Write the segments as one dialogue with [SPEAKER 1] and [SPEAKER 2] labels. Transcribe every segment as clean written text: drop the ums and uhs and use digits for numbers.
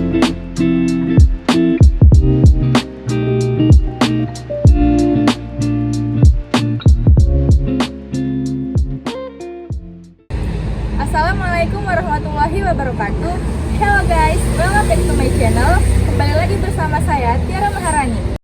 [SPEAKER 1] Assalamualaikum warahmatullahi wabarakatuh. Hello guys, welcome back to my channel. Kembali lagi bersama saya Tiara Maharani.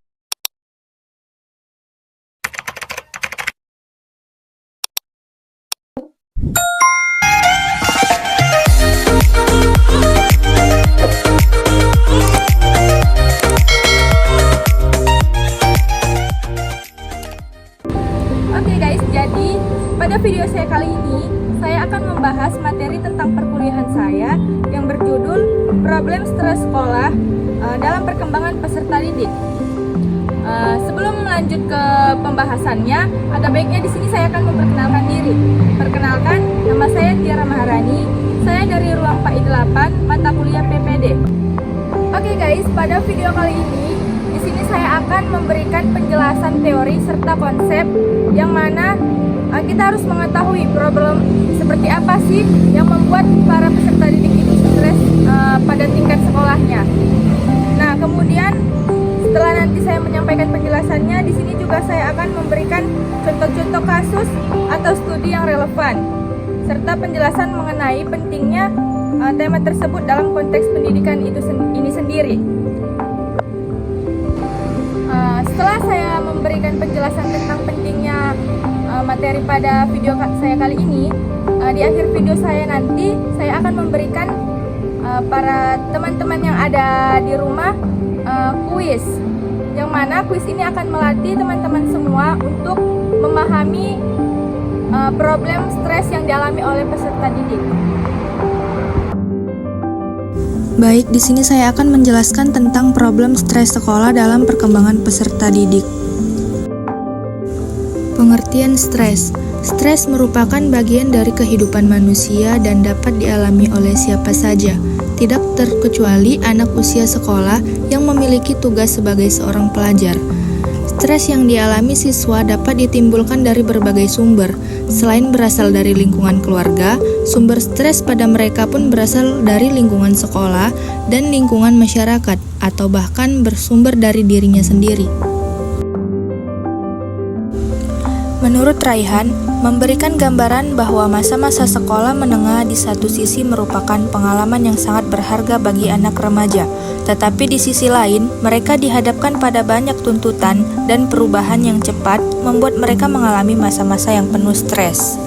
[SPEAKER 1] Oke guys, jadi pada video saya kali ini saya akan membahas materi tentang perkuliahan saya yang berjudul Problem Stres Sekolah dalam Perkembangan Peserta Didik. Sebelum lanjut ke pembahasannya, ada baiknya di sini saya akan memperkenalkan diri. Perkenalkan, nama saya Tiara Maharani. Saya dari ruang PAI 8, mata kuliah PPD. Oke guys, pada video kali ini di sini saya akan memberikan penjelasan teori serta konsep yang mana kita harus mengetahui problem seperti apa sih yang membuat para peserta didik itu stres pada tingkat sekolahnya. Nah, kemudian setelah nanti saya menyampaikan penjelasannya, di sini juga saya akan memberikan contoh-contoh kasus atau studi yang relevan serta penjelasan mengenai pentingnya tema tersebut dalam konteks pendidikan ini sendiri. Setelah saya memberikan penjelasan tentang pentingnya materi pada video saya kali ini, di akhir video saya nanti saya akan memberikan para teman-teman yang ada di rumah kuis, yang mana kuis ini akan melatih teman-teman semua untuk memahami problem stres yang dialami oleh peserta didik.
[SPEAKER 2] Baik, di sini saya akan menjelaskan tentang problem stres sekolah dalam perkembangan peserta didik. Pengertian stres. Stres merupakan bagian dari kehidupan manusia dan dapat dialami oleh siapa saja, tidak terkecuali anak usia sekolah yang memiliki tugas sebagai seorang pelajar. Stres yang dialami siswa dapat ditimbulkan dari berbagai sumber. Selain berasal dari lingkungan keluarga, sumber stres pada mereka pun berasal dari lingkungan sekolah dan lingkungan masyarakat, atau bahkan bersumber dari dirinya sendiri. Menurut Raihan, memberikan gambaran bahwa masa-masa sekolah menengah di satu sisi merupakan pengalaman yang sangat berharga bagi anak remaja, tetapi di sisi lain, mereka dihadapkan pada banyak tuntutan dan perubahan yang cepat membuat mereka mengalami masa-masa yang penuh stres.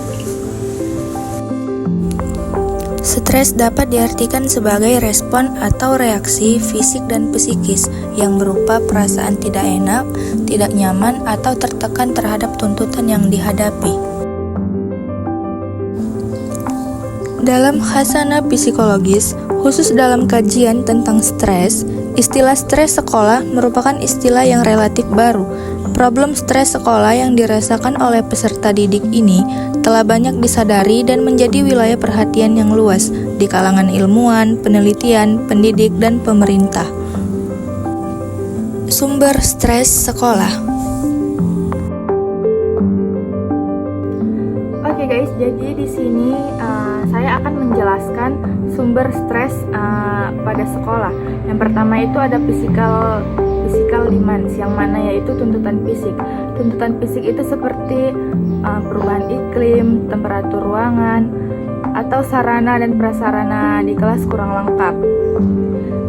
[SPEAKER 2] Stres dapat diartikan sebagai respon atau reaksi fisik dan psikis yang berupa perasaan tidak enak, tidak nyaman, atau tertekan terhadap tuntutan yang dihadapi. Dalam khasanah psikologis, khusus dalam kajian tentang stres, istilah stres sekolah merupakan istilah yang relatif baru. Problem stres sekolah yang dirasakan oleh peserta didik ini telah banyak disadari dan menjadi wilayah perhatian yang luas di kalangan ilmuwan, penelitian, pendidik, dan pemerintah. Sumber stres sekolah.
[SPEAKER 1] Oke guys, jadi di sini saya akan menjelaskan sumber stres pada sekolah. Yang pertama itu ada physical demands, yang mana yaitu tuntutan fisik. Tuntutan fisik itu seperti perubahan iklim, temperatur ruangan, atau sarana dan prasarana di kelas kurang lengkap.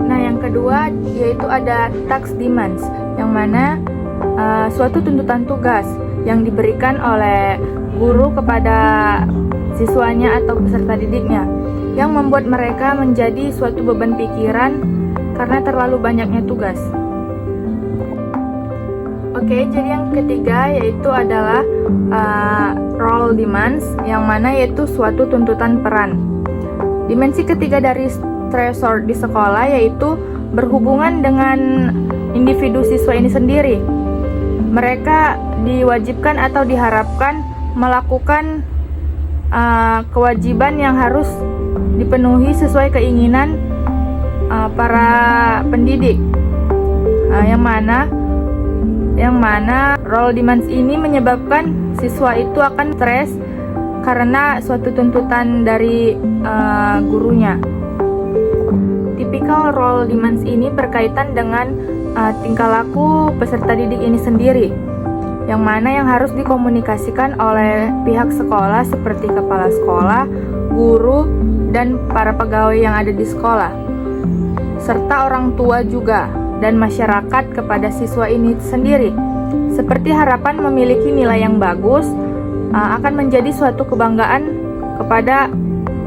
[SPEAKER 1] Nah, yang kedua yaitu ada task demands, yang mana suatu tuntutan tugas yang diberikan oleh guru kepada siswanya atau peserta didiknya, yang membuat mereka menjadi suatu beban pikiran karena terlalu banyaknya tugas. Oke, jadi yang ketiga yaitu adalah role demands, yang mana yaitu suatu tuntutan peran. Dimensi ketiga dari stresor di sekolah yaitu berhubungan dengan individu siswa ini sendiri. Mereka diwajibkan atau diharapkan melakukan kewajiban yang harus dipenuhi sesuai keinginan para pendidik, yang mana role demands ini menyebabkan siswa itu akan stres karena suatu tuntutan dari gurunya. Typical role demands ini berkaitan dengan tingkah laku peserta didik ini sendiri, yang mana yang harus dikomunikasikan oleh pihak sekolah seperti kepala sekolah, guru, dan para pegawai yang ada di sekolah, serta orang tua juga, dan masyarakat kepada siswa ini sendiri. Seperti harapan memiliki nilai yang bagus akan menjadi suatu kebanggaan kepada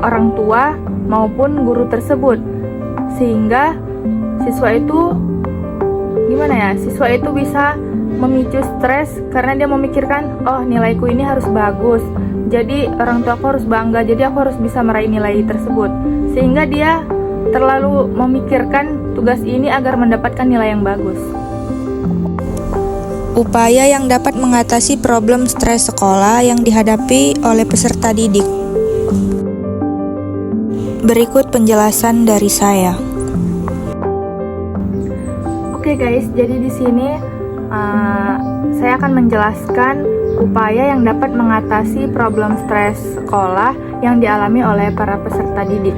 [SPEAKER 1] orang tua maupun guru tersebut, sehingga siswa itu bisa memicu stres karena dia memikirkan, oh nilaiku ini harus bagus, jadi orang tua aku harus bangga, jadi aku harus bisa meraih nilai tersebut, sehingga dia terlalu memikirkan tugas ini agar mendapatkan nilai yang bagus.
[SPEAKER 2] Upaya yang dapat mengatasi problem stres sekolah yang dihadapi oleh peserta didik. Berikut penjelasan dari saya.
[SPEAKER 1] Oke guys, jadi di sini saya akan menjelaskan upaya yang dapat mengatasi problem stres sekolah yang dialami oleh para peserta didik.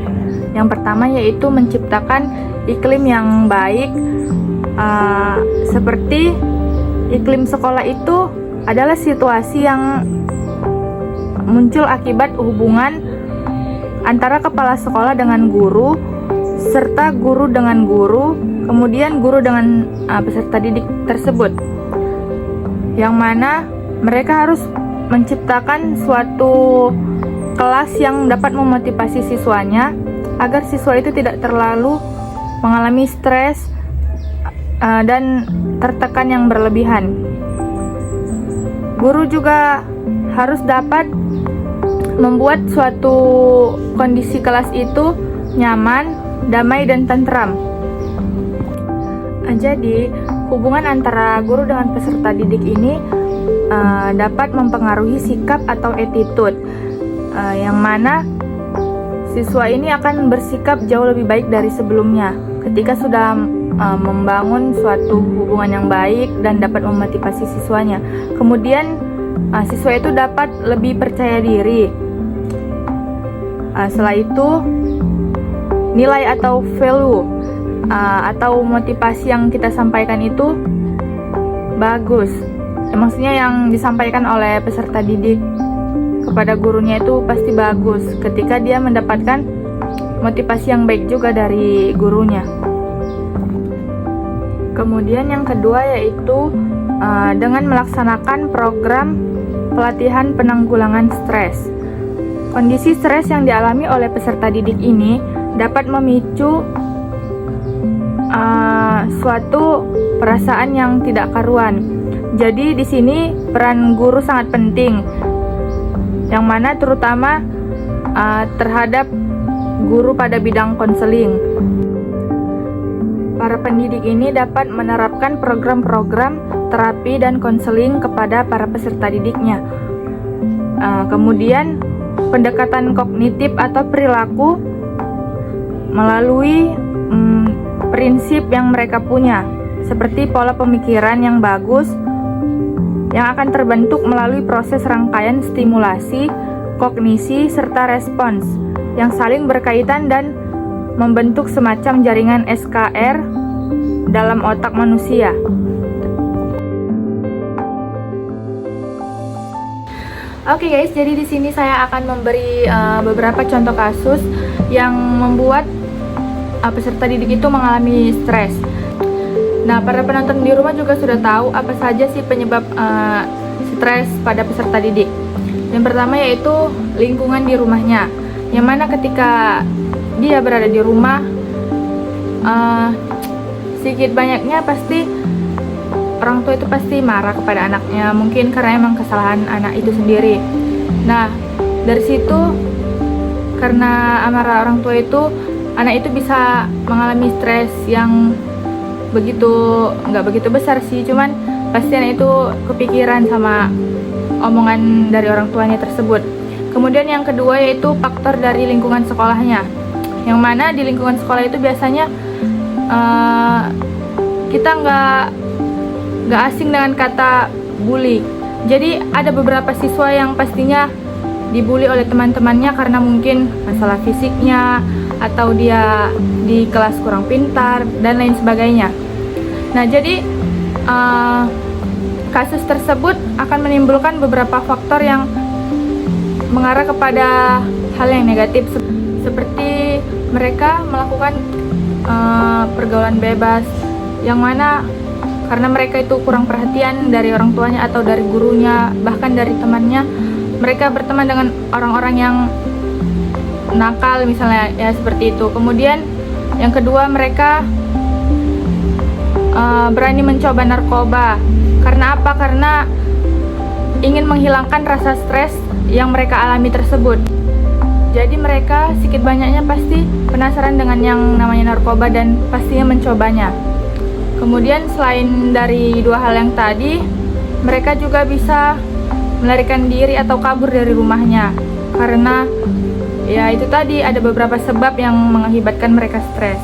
[SPEAKER 1] Yang pertama yaitu menciptakan iklim yang baik, seperti iklim sekolah itu adalah situasi yang muncul akibat hubungan antara kepala sekolah dengan guru, serta guru dengan guru, kemudian guru dengan peserta didik tersebut, yang mana mereka harus menciptakan suatu kelas yang dapat memotivasi siswanya agar siswa itu tidak terlalu mengalami stres dan tertekan yang berlebihan. Guru juga harus dapat membuat suatu kondisi kelas itu nyaman, damai, dan tentram. Jadi, hubungan antara guru dengan peserta didik ini dapat mempengaruhi sikap atau attitude, yang mana siswa ini akan bersikap jauh lebih baik dari sebelumnya ketika sudah membangun suatu hubungan yang baik dan dapat memotivasi siswanya. Kemudian siswa itu dapat lebih percaya diri. Setelah itu, nilai atau value atau motivasi yang kita sampaikan itu bagus. Maksudnya yang disampaikan oleh peserta didik kepada gurunya itu pasti bagus ketika dia mendapatkan motivasi yang baik juga dari gurunya. Kemudian yang kedua yaitu dengan melaksanakan program pelatihan penanggulangan stres. Kondisi stres yang dialami oleh peserta didik ini dapat memicu suatu perasaan yang tidak karuan. Jadi di sini peran guru sangat penting, yang mana terutama terhadap guru pada bidang konseling. Para pendidik ini dapat menerapkan program-program terapi dan konseling kepada para peserta didiknya. Kemudian pendekatan kognitif atau perilaku melalui prinsip yang mereka punya, seperti pola pemikiran yang bagus yang akan terbentuk melalui proses rangkaian stimulasi, kognisi, serta respons yang saling berkaitan dan membentuk semacam jaringan SKR dalam otak manusia. Oke guys, jadi di sini saya akan memberi beberapa contoh kasus yang membuat peserta didik itu mengalami stres. Nah, para penonton di rumah juga sudah tahu apa saja sih penyebab stres pada peserta didik. Yang pertama yaitu lingkungan di rumahnya, yang mana ketika dia berada di rumah, sedikit banyaknya pasti orang tua itu pasti marah kepada anaknya, mungkin karena emang kesalahan anak itu sendiri. Nah, dari situ karena amarah orang tua itu, anak itu bisa mengalami stres yang nggak begitu besar sih, cuman pasti anak itu kepikiran sama omongan dari orang tuanya tersebut. Kemudian yang kedua yaitu faktor dari lingkungan sekolahnya, yang mana di lingkungan sekolah itu biasanya kita nggak asing dengan kata bully. Jadi ada beberapa siswa yang pastinya dibully oleh teman-temannya karena mungkin masalah fisiknya atau dia di kelas kurang pintar, dan lain sebagainya. Nah, jadi kasus tersebut akan menimbulkan beberapa faktor yang mengarah kepada hal yang negatif, seperti mereka melakukan pergaulan bebas, yang mana karena mereka itu kurang perhatian dari orang tuanya atau dari gurunya, bahkan dari temannya, mereka berteman dengan orang-orang yang nakal misalnya, ya seperti itu. Kemudian yang kedua, mereka berani mencoba narkoba. Karena apa? Karena ingin menghilangkan rasa stres yang mereka alami tersebut. Jadi mereka sedikit banyaknya pasti penasaran dengan yang namanya narkoba dan pastinya mencobanya. Kemudian selain dari dua hal yang tadi, mereka juga bisa melarikan diri atau kabur dari rumahnya. Karena ya itu tadi, ada beberapa sebab yang mengakibatkan mereka stres.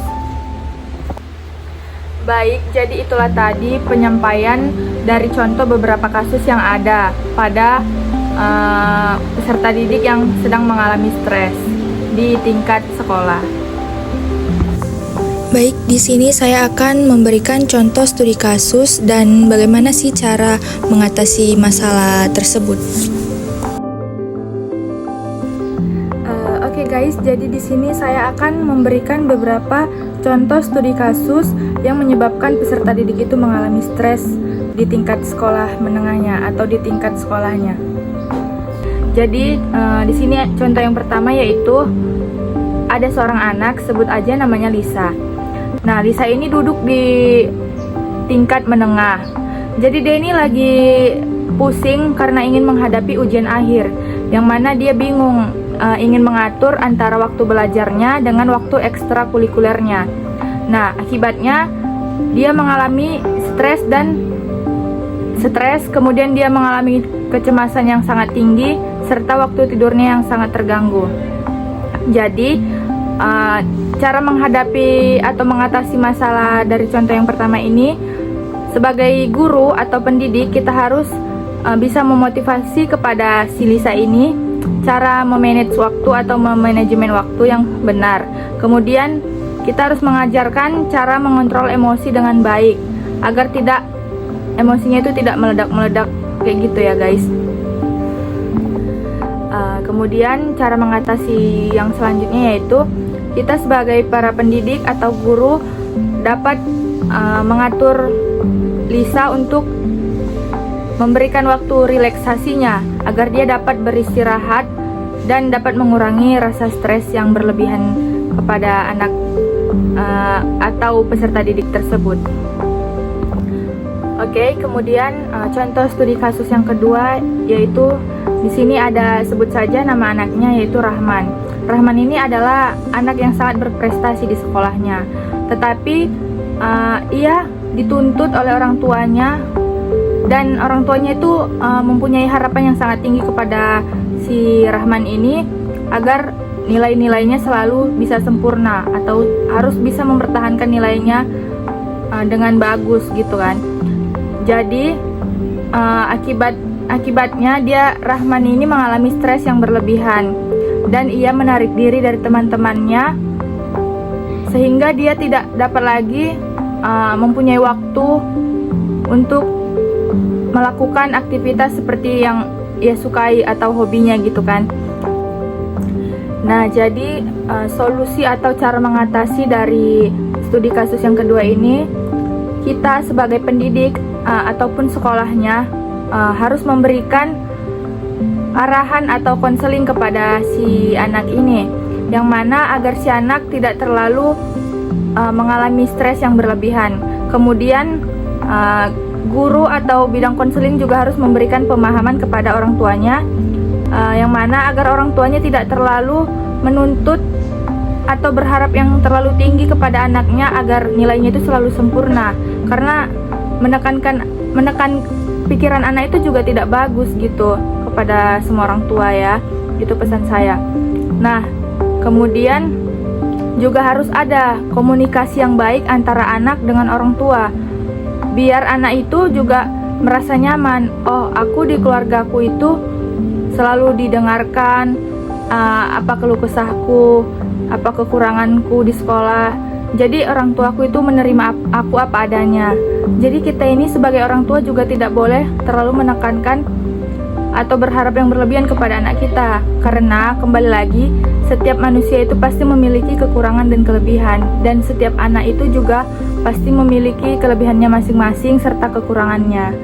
[SPEAKER 1] Baik, jadi itulah tadi penyampaian dari contoh beberapa kasus yang ada pada peserta didik yang sedang mengalami stres di tingkat sekolah.
[SPEAKER 2] Baik, di sini saya akan memberikan contoh studi kasus dan bagaimana sih cara mengatasi masalah tersebut.
[SPEAKER 1] Oke guys, jadi di sini saya akan memberikan beberapa contoh studi kasus yang menyebabkan peserta didik itu mengalami stres di tingkat sekolah menengahnya atau di tingkat sekolahnya. Jadi di sini contoh yang pertama yaitu ada seorang anak, sebut aja namanya Lisa. Nah, Lisa ini duduk di tingkat menengah. Jadi dia ini lagi pusing karena ingin menghadapi ujian akhir, yang mana dia bingung ingin mengatur antara waktu belajarnya dengan waktu ekstrakurikulernya. Nah, akibatnya dia mengalami stres, kemudian dia mengalami kecemasan yang sangat tinggi, serta waktu tidurnya yang sangat terganggu. Jadi, cara menghadapi atau mengatasi masalah dari contoh yang pertama ini, sebagai guru atau pendidik, kita harus bisa memotivasi kepada si Lisa ini cara memanage waktu atau memanajemen waktu yang benar. Kemudian kita harus mengajarkan cara mengontrol emosi dengan baik agar emosinya itu tidak meledak-meledak kayak gitu ya guys. Kemudian cara mengatasi yang selanjutnya yaitu kita sebagai para pendidik atau guru dapat mengatur Lisa untuk memberikan waktu relaksasinya agar dia dapat beristirahat dan dapat mengurangi rasa stres yang berlebihan kepada anak atau peserta didik tersebut. Oke, kemudian contoh studi kasus yang kedua yaitu di sini ada, sebut saja nama anaknya yaitu Rahman. Rahman ini adalah anak yang sangat berprestasi di sekolahnya, tetapi ia dituntut oleh orang tuanya, dan orang tuanya itu mempunyai harapan yang sangat tinggi kepada si Rahman ini agar nilai-nilainya selalu bisa sempurna atau harus bisa mempertahankan nilainya dengan bagus gitu kan. Jadi akibatnya Rahman ini mengalami stres yang berlebihan dan ia menarik diri dari teman-temannya sehingga dia tidak dapat lagi mempunyai waktu untuk melakukan aktivitas seperti yang ia sukai atau hobinya gitu kan. Nah, jadi solusi atau cara mengatasi dari studi kasus yang kedua ini, kita sebagai pendidik ataupun sekolahnya harus memberikan arahan atau konseling kepada si anak ini, yang mana agar si anak tidak terlalu mengalami stres yang berlebihan. Kemudian guru atau bidang konseling juga harus memberikan pemahaman kepada orang tuanya, yang mana agar orang tuanya tidak terlalu menuntut atau berharap yang terlalu tinggi kepada anaknya agar nilainya itu selalu sempurna, karena menekan pikiran anak itu juga tidak bagus gitu kepada semua orang tua ya. Itu pesan saya. Nah, kemudian juga harus ada komunikasi yang baik antara anak dengan orang tua, biar anak itu juga merasa nyaman. Oh, aku di keluargaku itu selalu didengarkan, apa keluh kesahku, apa kekuranganku di sekolah. Jadi orang tuaku itu menerima aku apa adanya. Jadi kita ini sebagai orang tua juga tidak boleh terlalu menekankan atau berharap yang berlebihan kepada anak kita. Karena kembali lagi, setiap manusia itu pasti memiliki kekurangan dan kelebihan. Dan setiap anak itu juga pasti memiliki kelebihannya masing-masing serta kekurangannya.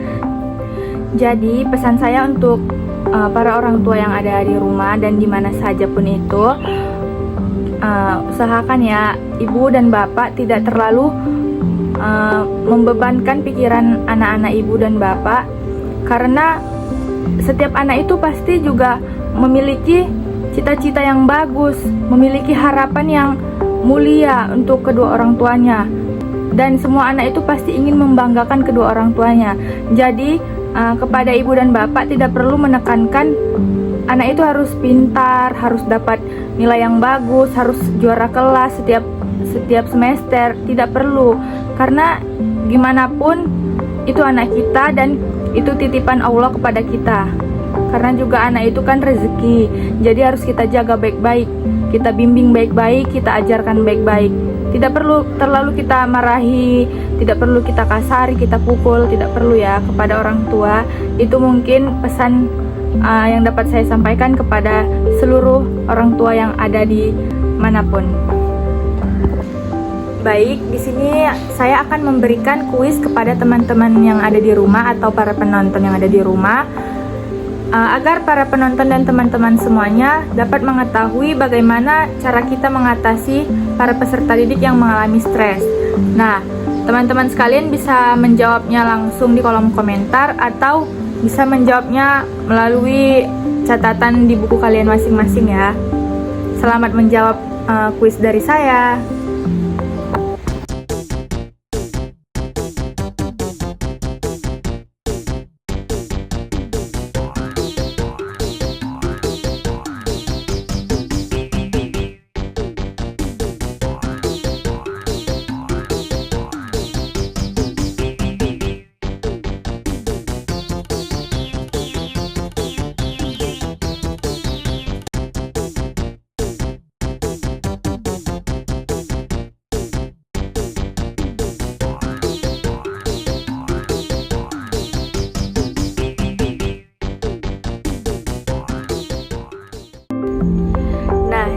[SPEAKER 1] Jadi pesan saya untuk para orang tua yang ada di rumah dan di mana saja pun itu, usahakan ya ibu dan bapak tidak terlalu membebankan pikiran anak-anak ibu dan bapak, karena setiap anak itu pasti juga memiliki cita-cita yang bagus, memiliki harapan yang mulia untuk kedua orang tuanya, dan semua anak itu pasti ingin membanggakan kedua orang tuanya. Jadi kepada ibu dan bapak tidak perlu menekankan anak itu harus pintar, harus dapat nilai yang bagus, harus juara kelas setiap semester. Tidak perlu, karena gimana pun itu anak kita dan itu titipan Allah kepada kita. Karena juga anak itu kan rezeki, jadi harus kita jaga baik-baik, kita bimbing baik-baik, kita ajarkan baik-baik. Tidak perlu terlalu kita marahi, tidak perlu kita kasari, kita pukul, tidak perlu ya kepada orang tua. Itu mungkin pesan yang dapat saya sampaikan kepada seluruh orang tua yang ada di manapun. Baik, di sini saya akan memberikan kuis kepada teman-teman yang ada di rumah atau para penonton yang ada di rumah, agar para penonton dan teman-teman semuanya dapat mengetahui bagaimana cara kita mengatasi para peserta didik yang mengalami stres. Nah, teman-teman sekalian bisa menjawabnya langsung di kolom komentar atau bisa menjawabnya melalui catatan di buku kalian masing-masing ya. Selamat menjawab kuis dari saya.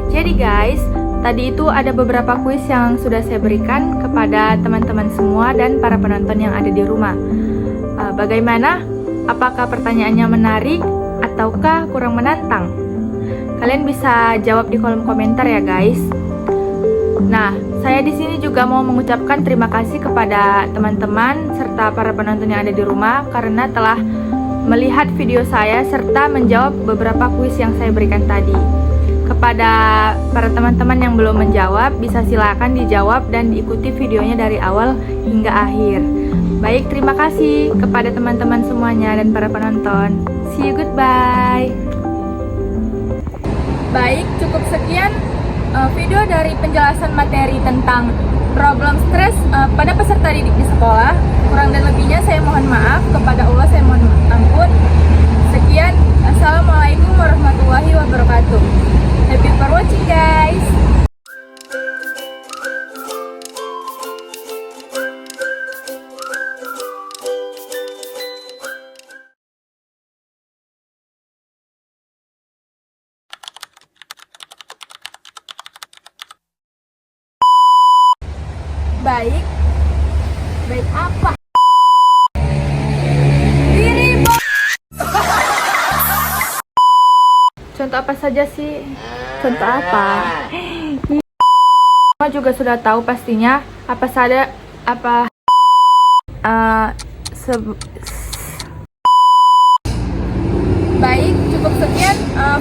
[SPEAKER 1] Jadi guys, tadi itu ada beberapa kuis yang sudah saya berikan kepada teman-teman semua dan para penonton yang ada di rumah. Bagaimana? Apakah pertanyaannya menarik ataukah kurang menantang? Kalian bisa jawab di kolom komentar ya guys. Nah, saya di sini juga mau mengucapkan terima kasih kepada teman-teman serta para penonton yang ada di rumah karena telah melihat video saya serta menjawab beberapa kuis yang saya berikan tadi. Kepada para teman-teman yang belum menjawab, bisa silakan dijawab dan diikuti videonya dari awal hingga akhir. Baik, terima kasih kepada teman-teman semuanya dan para penonton. See you, goodbye. Baik, cukup sekian video dari penjelasan materi tentang problem stres pada peserta didik di sekolah. Kurang dan lebihnya saya mohon maaf, kepada Allah saya mohon ampun. Sekian, assalamualaikum warahmatullahi wabarakatuh. Happy for watching guys. Baik apa? Contoh apa saja sih? Contoh apa? Semua juga sudah tahu pastinya apa saja Baik, cukup sekian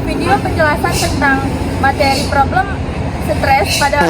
[SPEAKER 1] video penjelasan tentang materi problem stres pada